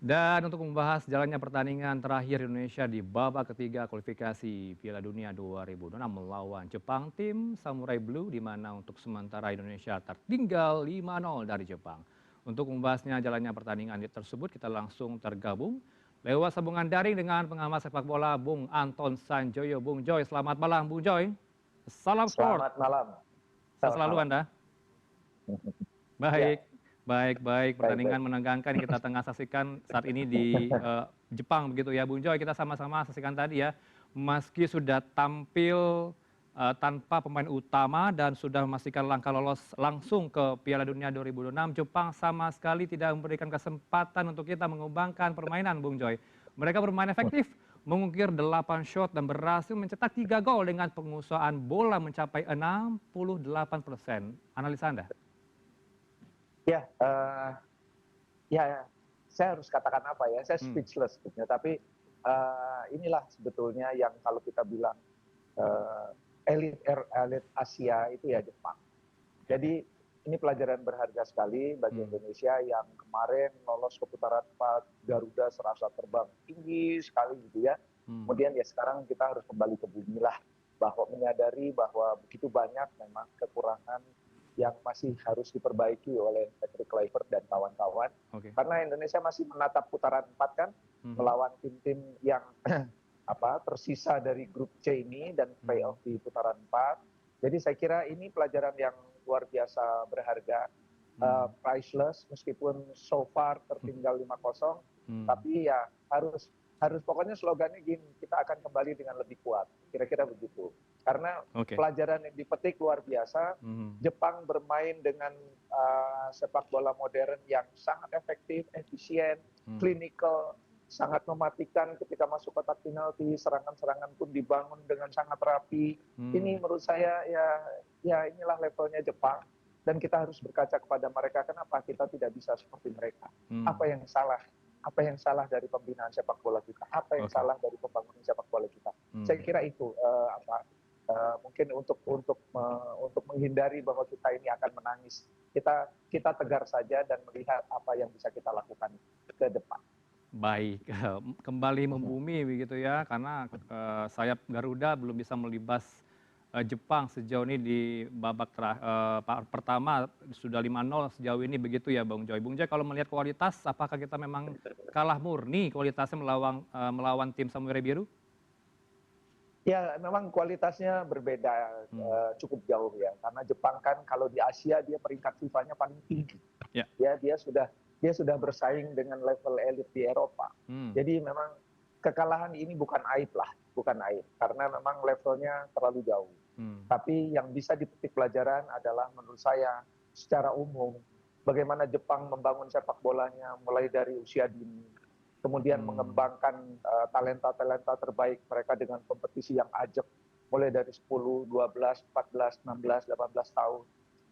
Dan untuk membahas jalannya pertandingan terakhir Indonesia di babak ketiga kualifikasi Piala Dunia 2026 melawan Jepang, tim Samurai Blue di mana untuk sementara Indonesia tertinggal 5-0 dari Jepang. Untuk membahasnya jalannya pertandingan tersebut kita langsung tergabung lewat sambungan daring dengan pengamat sepak bola Bung Anton Sanjoyo. Bung Joy, selamat malam Bung Joy. Salam sport. Selamat malam. Sehat Selamat selalu malam. Anda. Ya, Baik, baik. baik, baik. Pertandingan menegangkan yang kita tengah saksikan saat ini di Jepang begitu ya, Bung Joy. Kita sama-sama saksikan tadi ya. Meski sudah tampil tanpa pemain utama dan sudah memastikan langkah lolos langsung ke Piala Dunia 2026, Jepang sama sekali tidak memberikan kesempatan untuk kita mengembangkan permainan, Bung Joy. Mereka bermain efektif, mengukir 8 shot dan berhasil mencetak 3 gol dengan penguasaan bola mencapai 68%. Analisa Anda? Ya, ya, saya harus katakan apa ya? Saya Hmm. speechless sebetulnya. Tapi inilah sebetulnya yang kalau kita bilang elit Asia itu ya Jepang. Ya. Jadi ini pelajaran berharga sekali bagi Hmm. Indonesia yang kemarin lolos ke putaran 4, Garuda serasa terbang tinggi sekali gitu ya. Hmm. Kemudian ya sekarang kita harus kembali ke bumi lah, bahwa menyadari bahwa begitu banyak memang kekurangan yang masih harus diperbaiki oleh Patrick Kluivert dan kawan-kawan. Oke. Karena Indonesia masih menatap putaran 4 kan, Mhm. melawan tim-tim yang tersisa dari grup C ini dan Hmm. playoff di putaran 4. Jadi saya kira ini pelajaran yang luar biasa berharga, Hmm. priceless meskipun so far tertinggal 5-0, Hmm. tapi ya harus harus pokoknya slogannya gini, kita akan kembali dengan lebih kuat, kira-kira begitu. Karena Oke. pelajaran yang dipetik luar biasa. Mhm. Jepang bermain dengan sepak bola modern yang sangat efektif, efisien, Hmm. klinikal, sangat mematikan ketika masuk kotak penalti, serangan-serangan pun dibangun dengan sangat rapi. Ini Hmm. menurut saya ya inilah levelnya Jepang, dan kita harus berkaca kepada mereka, kenapa kita tidak bisa seperti mereka? Hmm. Apa yang salah? Apa yang salah dari pembinaan sepak bola kita? Apa yang Oke. salah dari pembangunan sepak bola kita? Saya Hmm. kira itu mungkin untuk menghindari bahwa kita ini akan menangis. Kita tegar saja dan melihat apa yang bisa kita lakukan ke depan. Baik, kembali membumi begitu ya, karena sayap Garuda belum bisa melibas Jepang sejauh ini di babak pertama sudah 5-0 sejauh ini begitu ya, Bung Joy. Bung Joy, kalau melihat kualitas, apakah kita memang kalah murni kualitasnya melawan tim Samurai Biru? Ya, memang kualitasnya berbeda, Hmm. cukup jauh ya. Karena Jepang kan kalau di Asia dia peringkat FIFA-nya paling tinggi. Ya. Ya, dia sudah bersaing dengan level elit di Eropa. Hmm. Jadi memang kekalahan ini bukan aib lah, bukan aib. Karena memang levelnya terlalu jauh. Hmm. Tapi yang bisa dipetik pelajaran adalah menurut saya secara umum bagaimana Jepang membangun sepak bolanya mulai dari usia dini, kemudian Hmm. mengembangkan talenta-talenta terbaik mereka dengan kompetisi yang ajak mulai dari 10, 12, 14, 16, 18 tahun.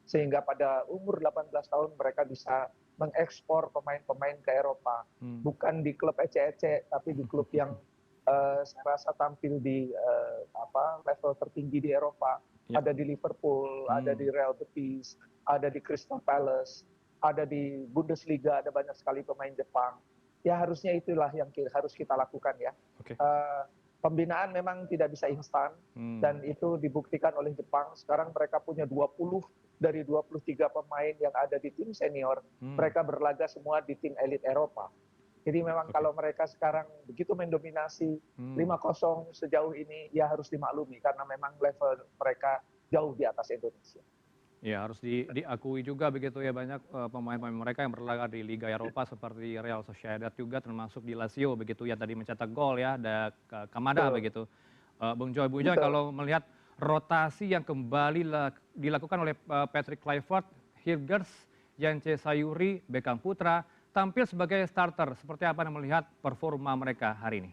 Sehingga pada umur 18 tahun mereka bisa mengekspor pemain-pemain ke Eropa. Hmm. Bukan di klub ece-ece, tapi di klub yang saya rasa tampil di level tertinggi di Eropa. Ya. Ada di Liverpool, ada di Hmm. Real Betis, ada di Crystal Palace, ada di Bundesliga, ada banyak sekali pemain Jepang. Ya harusnya itulah yang harus kita lakukan ya. Oke. Pembinaan memang tidak bisa instan, Hmm. dan itu dibuktikan oleh Jepang. Sekarang mereka punya 20 dari 23 pemain yang ada di tim senior, Hmm. mereka berlaga semua di tim elit Eropa. Jadi memang Oke. kalau mereka sekarang begitu mendominasi Hmm. 5-0 sejauh ini, ya harus dimaklumi karena memang level mereka jauh di atas Indonesia. Ya, harus diakui juga begitu ya, banyak pemain-pemain mereka yang berlaga di Liga Eropa seperti Real Sociedad juga, termasuk di Lazio begitu ya, tadi mencetak gol ya, ada Kamada Betul, begitu. Bung Joy, betul. kalau melihat rotasi yang kembali dilakukan oleh Patrick Kluivert, Hilgers, Yance Sayuri, Beckham Putra tampil sebagai starter. Seperti apa Anda melihat performa mereka hari ini?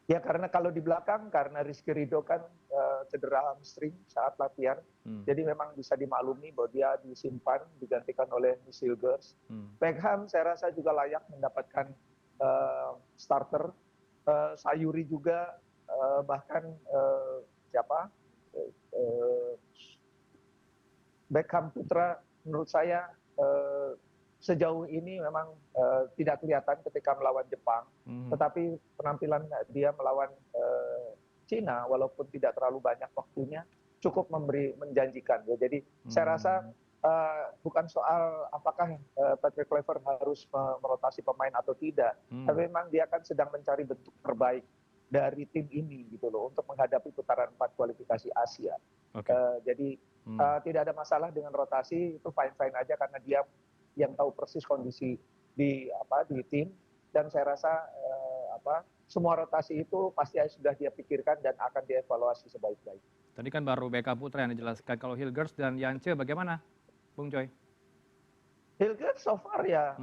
Ya karena kalau di belakang, karena Rizky Ridho kan cedera hamstring saat latihan, Hmm. jadi memang bisa dimaklumi bahwa dia disimpan, digantikan oleh Hilgers. Hmm. Beckham saya rasa juga layak mendapatkan starter. Sayuri juga, bahkan siapa Beckham Putra menurut saya sejauh ini memang tidak kelihatan ketika melawan Jepang, tetapi penampilan dia melawan Cina walaupun tidak terlalu banyak waktunya cukup menjanjikan ya. Jadi saya rasa bukan soal apakah Patrick Kluivert harus merotasi pemain atau tidak, tapi memang dia kan sedang mencari bentuk terbaik dari tim ini gitu loh untuk menghadapi putaran 4 kualifikasi Asia. Jadi tidak ada masalah dengan rotasi, itu fine-fine aja karena dia yang tahu persis kondisi di tim, dan saya rasa semua rotasi itu pasti sudah dia pikirkan dan akan dievaluasi sebaik-baik. Tadi kan baru BK Putra yang dijelaskan, kalau Hilgers dan Yance bagaimana, Bung Joy? Hilgers so far ya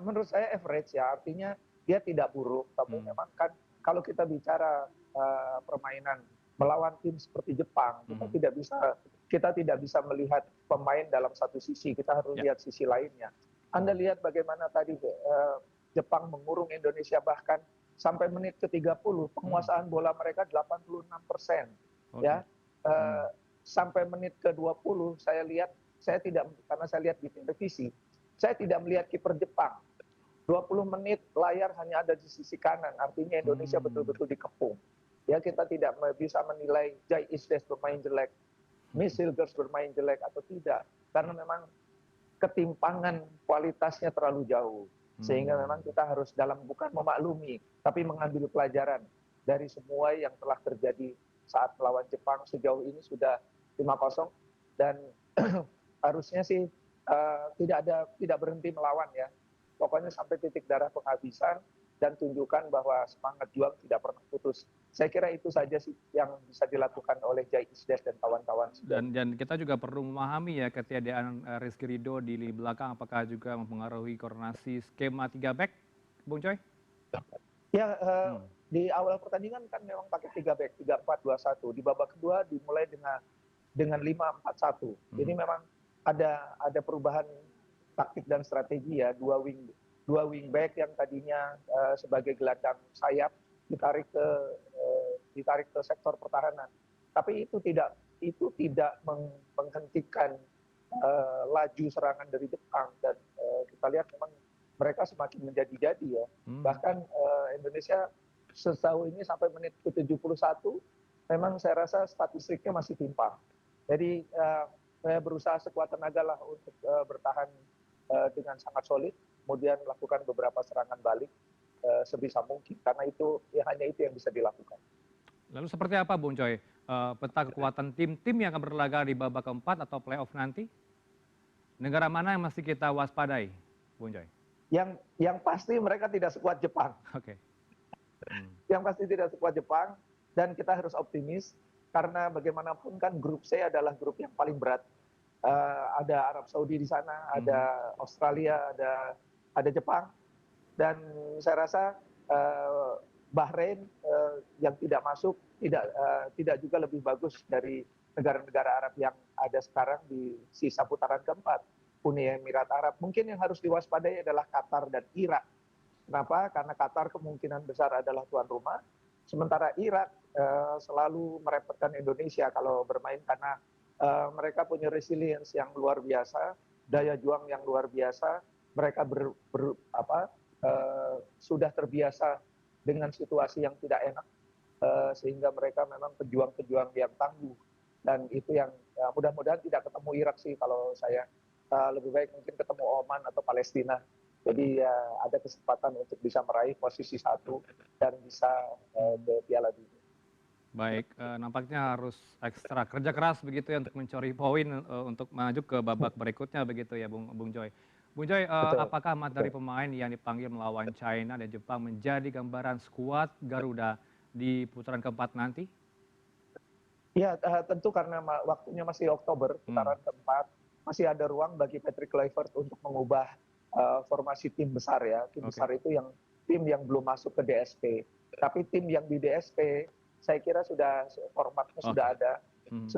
menurut saya average ya, artinya dia tidak buruk, tapi memang kan kalau kita bicara permainan melawan tim seperti Jepang, kita tidak bisa melihat pemain dalam satu sisi, kita harus lihat sisi lainnya. Anda lihat bagaimana tadi Jepang mengurung Indonesia, bahkan sampai menit ke-30 penguasaan bola mereka 86%. Ya. Sampai menit ke-20 karena saya lihat di televisi, saya tidak melihat kiper Jepang. 20 menit layar hanya ada di sisi kanan, artinya Indonesia betul-betul dikepung. Ya, kita tidak bisa menilai Jai Isdes bermain jelek, Miss Hilgers bermain jelek atau tidak, karena memang ketimpangan kualitasnya terlalu jauh. Sehingga memang kita harus bukan memaklumi, tapi mengambil pelajaran dari semua yang telah terjadi saat melawan Jepang. Sejauh ini sudah 5-0 dan harusnya sih tidak berhenti melawan ya. Pokoknya sampai titik darah penghabisan dan tunjukkan bahwa semangat juang tidak pernah putus. Saya kira itu saja sih yang bisa dilakukan oleh Jai Isdes dan kawan-kawan. Dan kita juga perlu memahami ya ketiadaan Rizky Ridho di lini belakang, apakah juga mempengaruhi koordinasi skema 3 back, Bung Coy? Ya, di awal pertandingan kan memang pakai 3 back, 3-4-2-1. Di babak kedua dimulai dengan 5-4-1. Jadi memang ada perubahan taktik dan strategi ya, dua wing back yang tadinya sebagai gelandang sayap ditarik ke sektor pertahanan. Tapi itu tidak menghentikan laju serangan dari Jepang, dan kita lihat memang mereka semakin menjadi-jadi ya. Bahkan Indonesia sejauh ini sampai menit ke-71 memang saya rasa statistiknya masih timpang. Jadi saya berusaha sekuat tenaga lah untuk bertahan dengan sangat solid, kemudian melakukan beberapa serangan balik sebisa mungkin, karena itu hanya itu yang bisa dilakukan. Lalu seperti apa, Bung Coy, peta kekuatan tim-tim yang akan berlaga di babak keempat atau playoff nanti? Negara mana yang mesti kita waspadai, Bung Coy? Yang pasti mereka tidak sekuat Jepang. Oke. Yang pasti tidak sekuat Jepang, dan kita harus optimis karena bagaimanapun kan grup C adalah grup yang paling berat. Ada Arab Saudi di sana, ada Australia, ada Jepang, dan saya rasa Bahrain yang tidak masuk tidak juga lebih bagus dari negara-negara Arab yang ada sekarang di sisa putaran keempat. Uni Emirat Arab. Mungkin yang harus diwaspadai adalah Qatar dan Irak. Kenapa? Karena Qatar kemungkinan besar adalah tuan rumah, sementara Irak selalu merepotkan Indonesia kalau bermain karena mereka punya resilience yang luar biasa, daya juang yang luar biasa. Mereka sudah terbiasa dengan situasi yang tidak enak, sehingga mereka memang pejuang-pejuang yang tangguh. Dan itu yang mudah-mudahan tidak ketemu Irak sih kalau saya. Lebih baik mungkin ketemu Oman atau Palestina. Jadi ada kesempatan untuk bisa meraih posisi 1 dan bisa ke Piala Dunia. Baik, nampaknya harus ekstra kerja keras begitu ya untuk mencari poin untuk maju ke babak berikutnya begitu ya, Bung Joy. Bung Joy, apakah materi pemain yang dipanggil melawan China dan Jepang menjadi gambaran skuad Garuda di putaran keempat nanti? Ya, tentu karena waktunya masih Oktober, putaran keempat, masih ada ruang bagi Patrick Kluivert untuk mengubah formasi tim besar ya. Tim besar itu tim yang belum masuk ke DSP. Tapi tim yang di DSP, saya kira formatnya sudah ada, 90%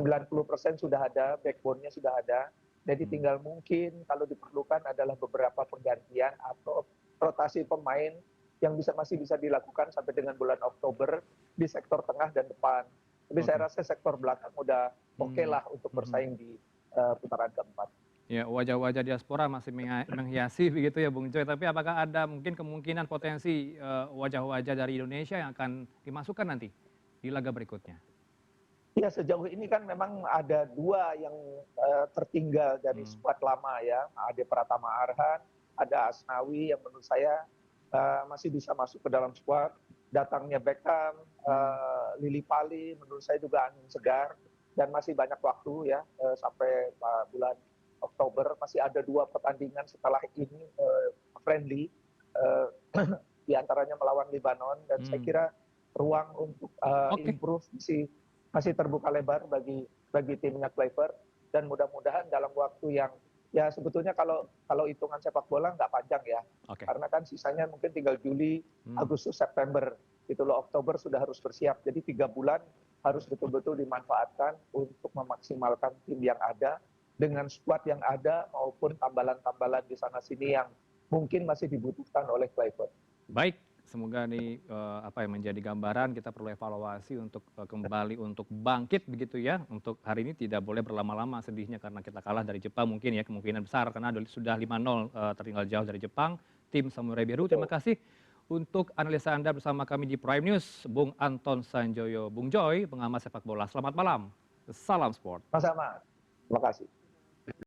sudah ada, backbone-nya sudah ada. Jadi tinggal mungkin kalau diperlukan adalah beberapa penggantian atau rotasi pemain yang masih bisa dilakukan sampai dengan bulan Oktober di sektor tengah dan depan. Tapi saya rasa sektor belakang udah oke lah untuk bersaing di putaran keempat. Ya, wajah-wajah diaspora masih menghiasi begitu ya Bung Joy, tapi apakah ada mungkin kemungkinan potensi wajah-wajah dari Indonesia yang akan dimasukkan nanti di laga berikutnya? Ya sejauh ini kan memang ada dua yang tertinggal dari Hmm. skuad lama ya, ada Pratama Arhan, ada Asnawi yang menurut saya masih bisa masuk ke dalam skuad. Datangnya Beckham, Hmm. Lili Pali, menurut saya juga angin segar dan masih banyak waktu ya sampai bulan Oktober masih ada dua pertandingan setelah ini friendly eh, di antaranya melawan Lebanon dan saya Hmm. kira ruang untuk Oke. improve masih terbuka lebar bagi timnya Kluivert dan mudah-mudahan dalam waktu yang ya sebetulnya kalau hitungan sepak bola nggak panjang ya Oke. karena kan sisanya mungkin tinggal Juli, Hmm. Agustus, September itu loh Oktober sudah harus bersiap jadi 3 bulan harus betul-betul dimanfaatkan untuk memaksimalkan tim yang ada dengan skuad yang ada maupun tambalan-tambalan di sana sini yang mungkin masih dibutuhkan oleh Kluivert. Baik, semoga ini apa ya, menjadi gambaran kita perlu evaluasi untuk kembali untuk bangkit begitu ya. Untuk hari ini tidak boleh berlama-lama sedihnya karena kita kalah dari Jepang mungkin ya, kemungkinan besar karena sudah 5-0 tertinggal jauh dari Jepang. Tim Samurai Biru, terima Betul. kasih untuk analisa Anda bersama kami di Prime News, Bung Anton Sanjoyo. Bung Joy, pengamat sepak bola. Selamat malam. Salam sport. Sama-sama. Terima kasih.